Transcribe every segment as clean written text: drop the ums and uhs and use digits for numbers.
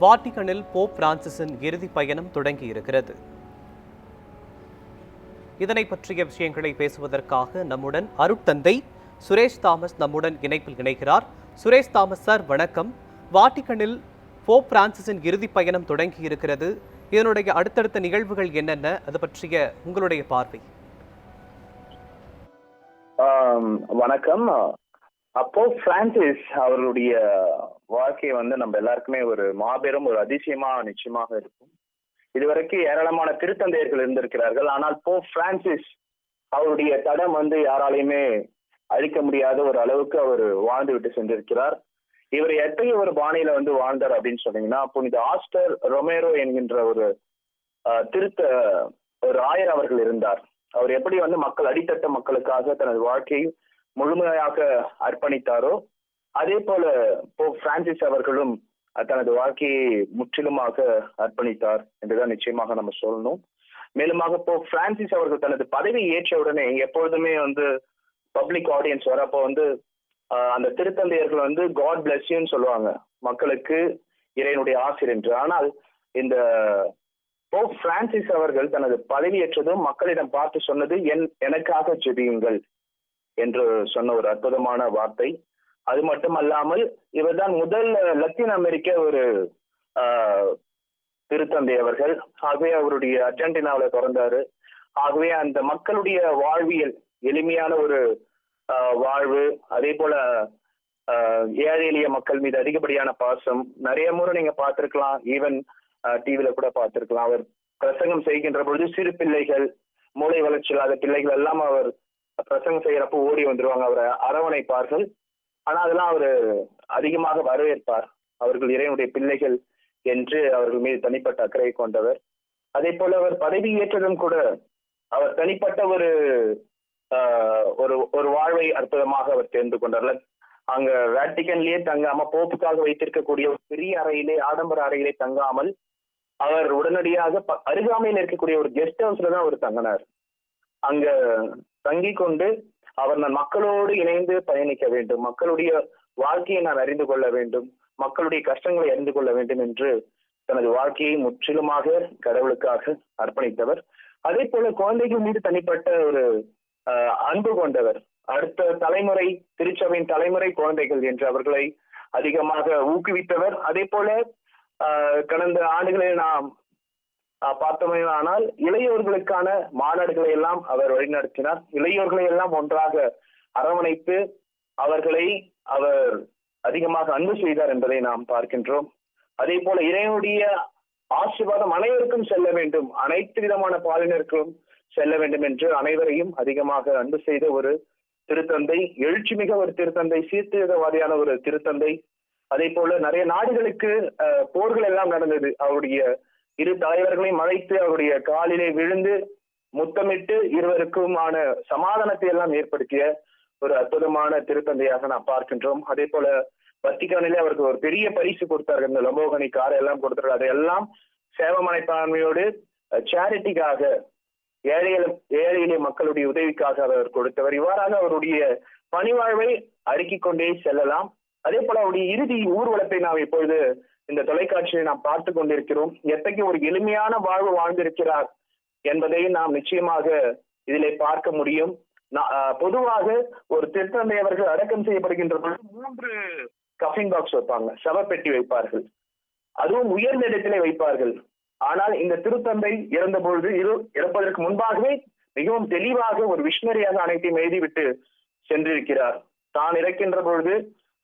வாட்டிகனில் Pope பிரான்சிஸின் இறுதி பயணம் தொடங்கியிருக்கிறது. இதனை பற்றிய விஷயங்களை பேசுவதற்காக நம்முடன் அருட்தந்தை சுரேஷ் தாமஸ் நம்முடன் இணைப்பில் இணைகிறார். சுரேஷ் தாமஸ் சார், வணக்கம். வாட்டிகனில் போப் பிரான்சிஸின் இறுதி பயணம் தொடங்கி இருக்கிறது. இதனுடைய அடுத்தடுத்த நிகழ்வுகள் என்னென்ன, அது பற்றிய உங்களுடைய பார்வை? வணக்கம். போப் பிரான்சிஸ் அவர்களுடைய வாழ்க்கை நம்ம எல்லாருக்குமே ஒரு மாபெரும் ஒரு அதிசயமா நிச்சயமாக இருக்கும். இதுவரைக்கும் ஏராளமான திருத்தந்தையர்கள் இருந்திருக்கிறார்கள். ஆனால் போப் பிரான்சிஸ் அவருடைய தடம் யாராலையுமே அழிக்க முடியாத ஒரு அளவுக்கு அவர் வாழ்ந்து விட்டு சென்றிருக்கிறார். இவர் எத்தகைய ஒரு பாணியில வாழ்ந்தார் அப்படின்னு சொன்னீங்கன்னா, புனித ஆஸ்டர் ரொமேரோ என்கின்ற ஒரு ஒரு ஆயர் அவர்கள் இருந்தார். அவர் எப்படி மக்கள் அடித்தட்ட மக்களுக்காக தனது வாழ்க்கையை முழுமையாக அர்ப்பணித்தாரோ, அதே போல போப் பிரான்சிஸ் அவர்களும் தனது வாழ்க்கையை முற்றிலுமாக அர்ப்பணித்தார் என்றுதான் நிச்சயமாக நம்ம சொல்லணும். மேலுமாக போப் பிரான்சிஸ் அவர்கள் தனது பதவி ஏற்ற உடனே எப்பொழுதுமே பப்ளிக் ஆடியன்ஸ் வரப்போ அந்த திருத்தந்தையர்கள் காட் பிளஸ் யூன்னு சொல்லுவாங்க, மக்களுக்கு இறைவனுடைய ஆசிர் என்று. ஆனால் இந்த போப் பிரான்சிஸ் அவர்கள் தனது பதவியேற்றதும் மக்களிடம் பார்த்து சொன்னது, எனக்காக ஜெபியுங்கள் என்று சொன்ன ஒரு அற்புதமான வார்த்தை. அது மட்டுமல்லாமல் இவர் தான் முதல் லத்தீன் அமெரிக்க ஒரு திருத்தந்தை அவர்கள். ஆகவே அவருடைய அர்ஜென்டினாவில் பிறந்தாரு. ஆகவே அந்த மக்களுடைய வாழ்வியல், எளிமையான ஒரு வாழ்வு, அதே போல ஏழை எளிய மக்கள் மீது அதிகப்படியான பாசம். நிறைய முறை நீங்க பார்த்திருக்கலாம், ஈவன் டிவில கூட பார்த்திருக்கலாம். அவர் பிரசங்கம் செய்கின்ற பொழுது சிறு பிள்ளைகள், மூளை வளர்ச்சி இல்லாத பிள்ளைகள் எல்லாம் அவர் பிரசங்கம் செய்யறப்போ ஓடி வந்துருவாங்க, அவரை அரவணைப்பார்கள். ஆனா அதெல்லாம் அவர் அதிகமாக வரவேற்பார். அவர்கள் இறைவனுடைய பிள்ளைகள் என்று அவர்கள் மீது தனிப்பட்ட அக்கறை கொண்டவர். அதே போல அவர் பதவி ஏற்றதும் கூட அவர் தனிப்பட்ட ஒரு ஒரு வாழ்வை அற்புதமாக அவர் தேர்ந்து கொண்டார். அங்க வேட்டிகன்லயே தங்காம, போப்புக்காக வைத்திருக்கக்கூடிய ஒரு பெரிய அறையிலே, ஆடம்பர அறையிலே தங்காமல், அவர் உடனடியாக அருகாமையில் இருக்கக்கூடிய ஒரு கெஸ்ட் ஹவுஸ்ல தான் அவர் தங்கினார். அங்க தங்கி கொண்டு அவர், நான் மக்களோடு இணைந்து பயணிக்க வேண்டும், மக்களுடைய வாழ்க்கையை நான் அறிந்து கொள்ள வேண்டும், மக்களுடைய கஷ்டங்களை அறிந்து கொள்ள வேண்டும் என்று தனது வாழ்க்கையை முற்றிலுமாக கடவுளுக்காக அர்ப்பணித்தவர். அதே போல குழந்தைகள் மீது தனிப்பட்ட ஒரு அன்பு கொண்டவர். அடுத்த தலைமுறை, திருச்சபையின் தலைமுறை குழந்தைகள் என்று அவர்களை அதிகமாக ஊக்குவித்தவர். அதே போல கடந்த ஆண்டுகளில் நாம் பார்த்தோமேயானால் இளையோர்களுக்கான மாநாடுகளை எல்லாம் அவர் வழிநடத்தினார். இளையோர்களை எல்லாம் ஒன்றாக அரவணைத்து அவர்களை அவர் அதிகமாக அன்பு செய்தார் என்பதை நாம் பார்க்கின்றோம். அதே போல இறைவனுடைய ஆசீர்வாதம் அனைவருக்கும் செல்ல வேண்டும், அனைத்து விதமான பாலினருக்கும் செல்ல வேண்டும் என்று அனைவரையும் அதிகமாக அன்பு செய்த ஒரு திருத்தந்தை, எழுச்சிமிக ஒரு திருத்தந்தை, சீர்திருத்தவாதியான ஒரு திருத்தந்தை. அதே போல நிறைய நாடுகளுக்கு போர்கள் எல்லாம் நடந்தது. அவருடைய இரு தலைவர்களையும் அழைத்து அவருடைய காலிலே விழுந்து முத்தமிட்டு இருவருக்குமான சமாதானத்தை எல்லாம் ஏற்படுத்திய ஒரு அற்புதமான திருத்தந்தையாக நாம் பார்க்கின்றோம். அதே போல வத்திக்கானிலே அவருக்கு ஒரு பெரிய பரிசு கொடுத்தார்கள், இந்த லம்போகனி காரை எல்லாம் கொடுத்தார்கள். அதையெல்லாம் சேவ மனப்பான்மையோடு சேரிட்டிக்காக, ஏழை எளிய மக்களுடைய உதவிக்காக அவர் கொடுத்தவர். இவ்வாறாக அவருடைய பணிவாழ்வை அடுக்கிக் கொண்டே செல்லலாம். அதே போல அவருடைய இறுதி ஊர்வலத்தை நாம் இப்பொழுது இந்த தொலைக்காட்சியை நாம் பார்த்து கொண்டிருக்கிறோம். எத்தகைய ஒரு எளிமையான வாழ்வு வாழ்ந்திருக்கிறார் என்பதை நாம் நிச்சயமாக இதிலே பார்க்க முடியும். பொதுவாக ஒரு திருத்தந்தை அவர்கள் அடக்கம் செய்யப்படுகின்ற பொழுது 3 கஃபின் பாக்ஸ் வைப்பாங்க, சவப்பெட்டி வைப்பார்கள், அதுவும் உயர்ந்த இடத்திலே வைப்பார்கள். ஆனால் இந்த திருத்தந்தை இறந்த பொழுது, இறப்பதற்கு முன்பாகவே மிகவும் தெளிவாக ஒரு விஷனரியாக அனைத்தையும் எழுதிவிட்டு சென்றிருக்கிறார். தான் இறக்கின்ற பொழுது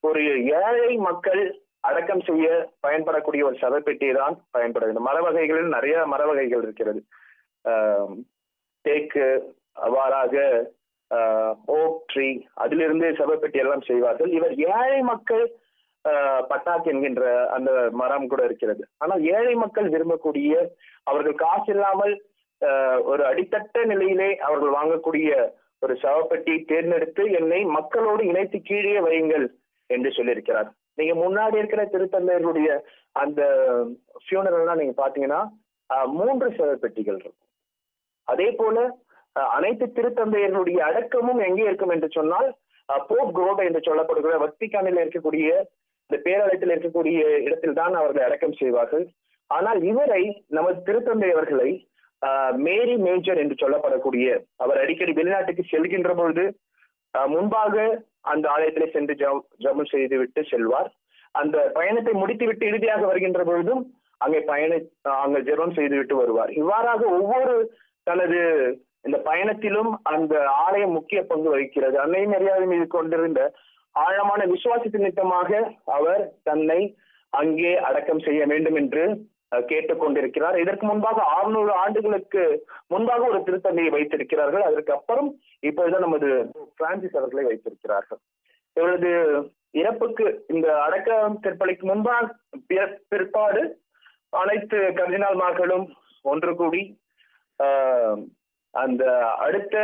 ஒரு ஏழை மக்கள் அடக்கம் செய்ய பயன்படக்கூடிய ஒரு சவப்பெட்டியை தான் பயன்படுகிறது. மர வகைகளில் நிறைய மர வகைகள் இருக்கிறது, தேக்கு, அவ்வாறாக ஓக் ட்ரீ, அதிலிருந்து சவப்பெட்டி எல்லாம் செய்வார்கள். இவர் ஏழை மக்கள் பட்டாக் என்கின்ற அந்த மரம் கூட இருக்கிறது. ஆனால் ஏழை மக்கள் விரும்பக்கூடிய, அவர்கள் காசு இல்லாமல் ஒரு அடித்தட்ட நிலையிலே அவர்கள் வாங்கக்கூடிய ஒரு சவப்பெட்டி தேர்ந்தெடுத்து என்னை மக்களோடு இணைத்து கீழே வையுங்கள் என்று சொல்லியிருக்கிறார். நீங்க முன்னாடி இருக்கிற திருத்தந்தையர்களுடைய அந்த ஃபியூனரல்லாம் நீங்க பாத்தீங்கன்னா 3 சவப்பெட்டிகள் இருக்கும். அதே போல அனைத்து திருத்தந்தையர்களுடைய அடக்கமும் எங்கே இருக்கும் என்று சொன்னால் போப் குரோபா என்று சொல்லப்படுகிற வத்திக்கானில் இருக்கக்கூடிய இந்த பேராலயத்தில் இருக்கக்கூடிய இடத்தில் தான் அவர்களை அடக்கம் செய்வார்கள். ஆனால் இவரை நமது திருத்தந்தை அவர்களை மேரி மேஜர் என்று சொல்லப்படக்கூடிய அவர் அடிக்கடி வெளிநாட்டுக்கு செல்கின்ற பொழுது முன்பாக அந்த ஆலயத்திலே சென்று ஜெபம் செய்து விட்டு செல்வார். அந்த பயணத்தை முடித்துவிட்டு இறுதியாக வருகின்ற பொழுதும் அங்கே ஜெபம் செய்து விட்டு வருவார். இவ்வாறாக ஒவ்வொரு தனது இந்த பயணத்திலும் அந்த ஆலயம் முக்கிய பங்கு வகிக்கிறது. அன்னை மரியாதை மீது கொண்டிருந்த ஆழமான விசுவாசத்தின் நிமித்தமாக அவர் தன்னை அங்கே அடக்கம் செய்ய வேண்டும் என்று கேட்டுக்கொண்டிருக்கிறார். இதற்கு முன்பாக 600 ஆண்டுகளுக்கு முன்பாக ஒரு திருத்தந்தையை வைத்திருக்கிறார்கள். அதற்கு அப்புறம் இப்பொழுதுதான் நமது பிரான்சிஸ் அவர்களை வைத்திருக்கிறார்கள். இவரது இறப்புக்கு இந்த அடக்கம் திருப்பலிக்கு முன்பாக பிற்பாடு அனைத்து கர்தினால்மார்களும் ஒன்று கூடி அந்த அடுத்த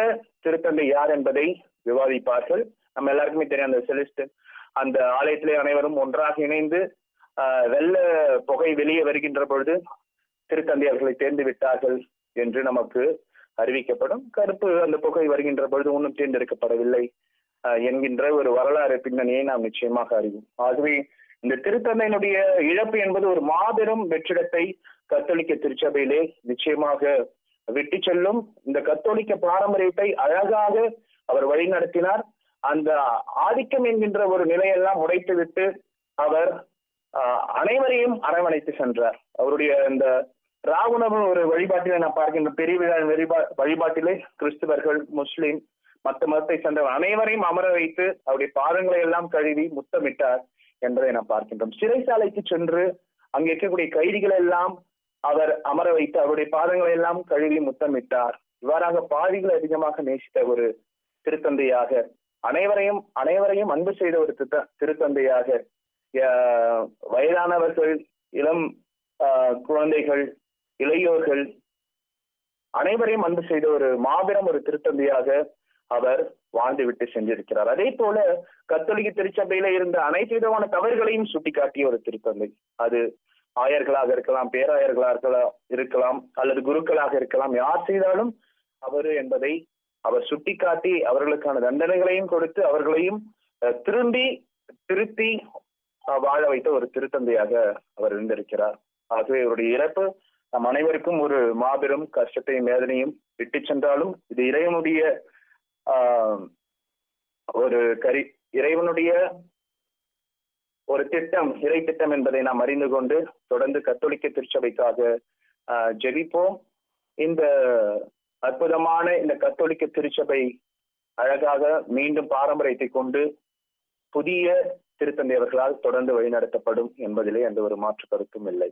திருத்தந்தை யார் என்பதை விவாதிப்பார்கள். நம்ம எல்லாருக்குமே தெரியும், அந்த செலிஸ்ட் அந்த ஆலயத்திலே அனைவரும் ஒன்றாக இணைந்து வெள்ள புகை வெளியே வருகின்ற பொழுது திருத்தந்தை அவர்களை தேர்ந்து விட்டார்கள் என்று நமக்கு அறிவிக்கப்படும். கருப்பு அந்த புகை வருகின்ற பொழுது ஒன்றும் தேர்ந்தெடுக்கப்படவில்லை என்கின்ற ஒரு வரலாறு பின்னணியை நாம் நிச்சயமாக அறிவோம். ஆகவே இந்த திருத்தந்தையினுடைய இழப்பு என்பது ஒரு மாபெரும் வெற்றிடத்தை கத்தோலிக்க திருச்சபையிலே நிச்சயமாக விட்டு செல்லும். இந்த கத்தோலிக்க பாரம்பரியத்தை அழகாக அவர் வழி நடத்தினார். அந்த ஆதிக்கம் என்கின்ற ஒரு நிலையெல்லாம் உடைத்து விட்டு அவர் அனைவரையும் அரவணைத்து சென்றார். அவருடைய இந்த ராகுணவு ஒரு வழிபாட்டிலே நான் பார்க்கின்ற பெரிய வழிபாட்டிலே கிறிஸ்துவர்கள், முஸ்லிம், மற்ற மதத்தை சேர்ந்த அனைவரையும் அமர வைத்து அவருடைய பாதங்களை எல்லாம் கழுவி முத்தமிட்டார் என்பதை நாம் பார்க்கின்றோம். சிறைசாலைக்கு சென்று அங்கே இருக்கக்கூடிய கைதிகள் எல்லாம் அவர் அமர வைத்து அவருடைய பாதங்களை எல்லாம் கழுவி முத்தமிட்டார். இவ்வாறாக பாவிகளை அதிகமாக நேசித்த ஒரு திருத்தந்தையாக, அனைவரையும் அன்பு செய்த ஒரு திருத்தந்தையாக, வயதானவர்கள், இளம் குழந்தைகள், இளையோர்கள் அனைவரையும் அன்பு செய்த ஒரு மாபெரும் ஒரு திருத்தந்தையாக அவர் வாழ்ந்து விட்டு சென்றிருக்கிறார். அதே போல கத்தோலிக்க திருச்சபையில இருந்த அனைத்து விதமான தவறுகளையும் சுட்டிக்காட்டிய ஒரு திருத்தந்தை. அது ஆயர்களாக இருக்கலாம், பேராயர்களாக இருக்கலாம், அல்லது குருக்களாக இருக்கலாம், யார் செய்தாலும் அவரு என்பதை அவர் சுட்டிக்காட்டி அவர்களுக்கான தண்டனைகளையும் கொடுத்து அவர்களையும் திருத்தி வாழ வைத்த ஒரு திருத்தந்தையாக அவர் இருந்திருக்கிறார். ஆகவே இவருடைய இறப்பு நம் அனைவருக்கும் ஒரு மாபெரும் கஷ்டத்தையும் வேதனையும் விட்டு சென்றாலும் இது இறைவனுடைய இறைவனுடைய ஒரு திட்டம், இறை திட்டம் என்பதை நாம் அறிந்து கொண்டு தொடர்ந்து கத்தோலிக்க திருச்சபைக்காக ஜெபிப்போம். இந்த அற்புதமான இந்த கத்தோலிக்க திருச்சபை அழகாக மீண்டும் பாரம்பரியத்தை கொண்டு புதிய திருத்தந்தை அவர்களால் தொடர்ந்து வழிநடத்தப்படும் என்பதிலே எந்த ஒரு மாற்று கருத்தும் இல்லை.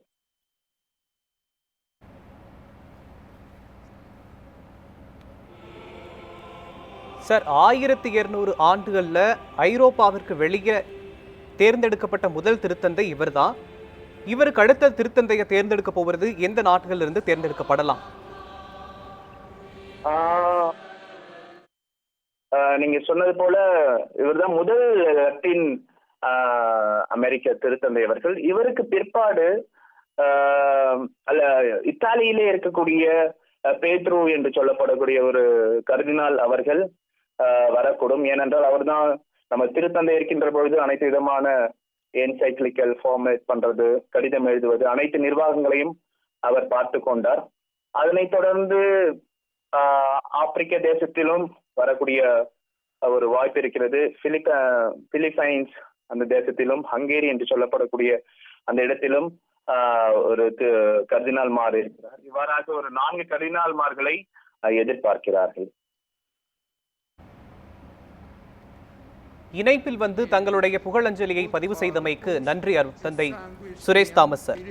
சார், 1200 ஆண்டுகள்ல ஐரோப்பாவிற்கு வெளியே தேர்ந்தெடுக்கப்பட்ட முதல் திருத்தந்தை இவர்தான். இவருக்கு அடுத்த திருத்தந்தையை தேர்ந்தெடுக்க போவது எந்த நாடுகளில் இருந்து தேர்ந்தெடுக்கப்படலாம்? நீங்க சொன்னது போல இவர்தான் முதல் லத்தீன் அமெரிக்க திருத்தந்தை அவர்கள். இவருக்கு பிற்பாடு இத்தாலியிலே இருக்கக்கூடிய பேத்ரு என்று சொல்லப்படக்கூடிய ஒரு கர்தினால் அவர்கள் வரக்கூடும். ஏனென்றால் அவர்தான் நம்ம திருத்தந்தை இருக்கின்ற பொழுது அனைத்து விதமான என்சைக்ளிக்கல் ஃபார்மேட் பண்றது, கடிதம் எழுதுவது, அனைத்து நிர்வாகங்களையும் அவர் பார்த்து கொண்டார். அதனைத் தொடர்ந்து ஆப்பிரிக்க தேசத்திலும் வரக்கூடிய ஒரு வாய்ப்பு இருக்கிறது. பிலிப்பைன்ஸ் அந்த தேசத்திலும், ஹங்கேரி என்று சொல்லப்படக்கூடிய அந்த இடத்திலும் ஒரு கர்தினால்மார் இருக்கிறார். இவ்வாறாக ஒரு 4 கர்தினால்மார்களை எதிர்பார்க்கிறார்கள். இணைப்பில் வந்து தங்களுடைய புகழஞ்சலியை பதிவு செய்தமைக்கு நன்றி அருட்தந்தை சுரேஷ் தாமஸ் சார்.